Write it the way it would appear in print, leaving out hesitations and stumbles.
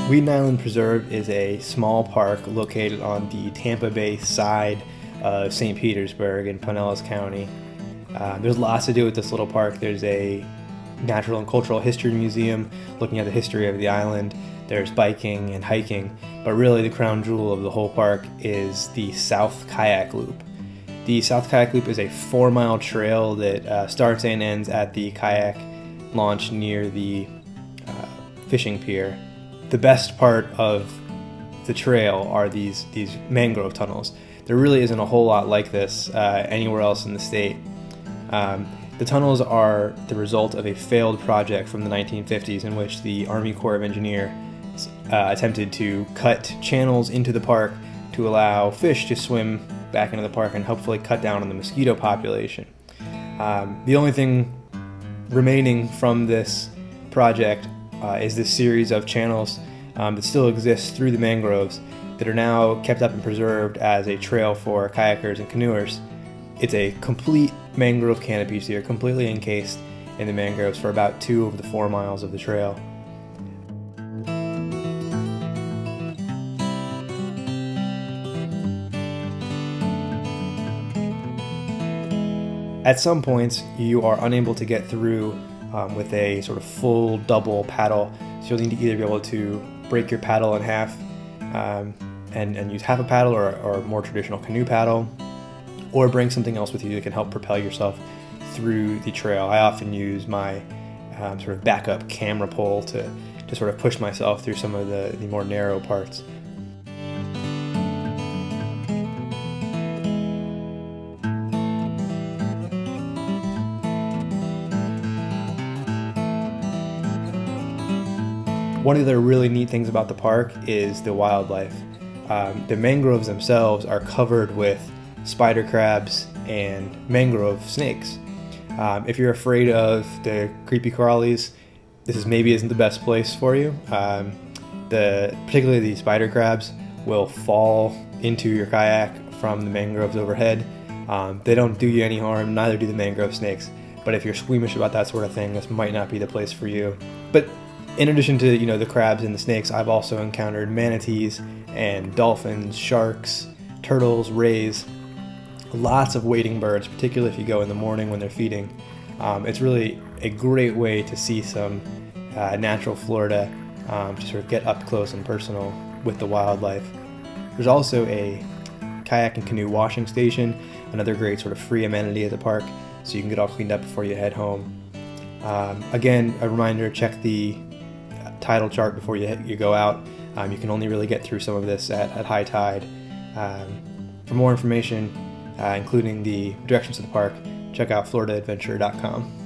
Weedon Island Preserve is a small park located on the Tampa Bay side of St. Petersburg in Pinellas County. There's lots to do with this little park. There's a natural and cultural history museum looking at the history of the island. There's biking and hiking, but really the crown jewel of the whole park is the South Kayak Loop. The South Kayak Loop is a 4-mile trail that starts and ends at the kayak launch near the fishing pier. The best part of the trail are these mangrove tunnels. There really isn't a whole lot like this anywhere else in the state. The tunnels are the result of a failed project from the 1950s in which the Army Corps of Engineers attempted to cut channels into the park to allow fish to swim back into the park and hopefully cut down on the mosquito population. The only thing remaining from this project is this series of channels that still exist through the mangroves that are now kept up and preserved as a trail for kayakers and canoers. It's a complete mangrove canopy, so you're completely encased in the mangroves for about 2 of the 4 miles of the trail. At some points, you are unable to get through with a sort of full double paddle, so you'll need to either be able to break your paddle in half and use half a paddle or a more traditional canoe paddle, or bring something else with you that can help propel yourself through the trail. I often use my sort of backup camera pole to sort of push myself through some of the more narrow parts. One of the really neat things about the park is the wildlife. The mangroves themselves are covered with spider crabs and mangrove snakes. If you're afraid of the creepy crawlies, this maybe isn't the best place for you. Particularly the spider crabs will fall into your kayak from the mangroves overhead. They don't do you any harm, neither do the mangrove snakes. But if you're squeamish about that sort of thing, this might not be the place for you. But in addition to the crabs and the snakes, I've also encountered manatees and dolphins, sharks, turtles, rays, lots of wading birds, particularly if you go in the morning when they're feeding. It's really a great way to see some natural Florida, to sort of get up close and personal with the wildlife. There's also a kayak and canoe washing station, another great sort of free amenity at the park, so you can get all cleaned up before you head home. Again, a reminder, check the tidal chart before you go out. You can only really get through some of this at high tide. For more information, including the directions to the park, check out floridaadventure.com.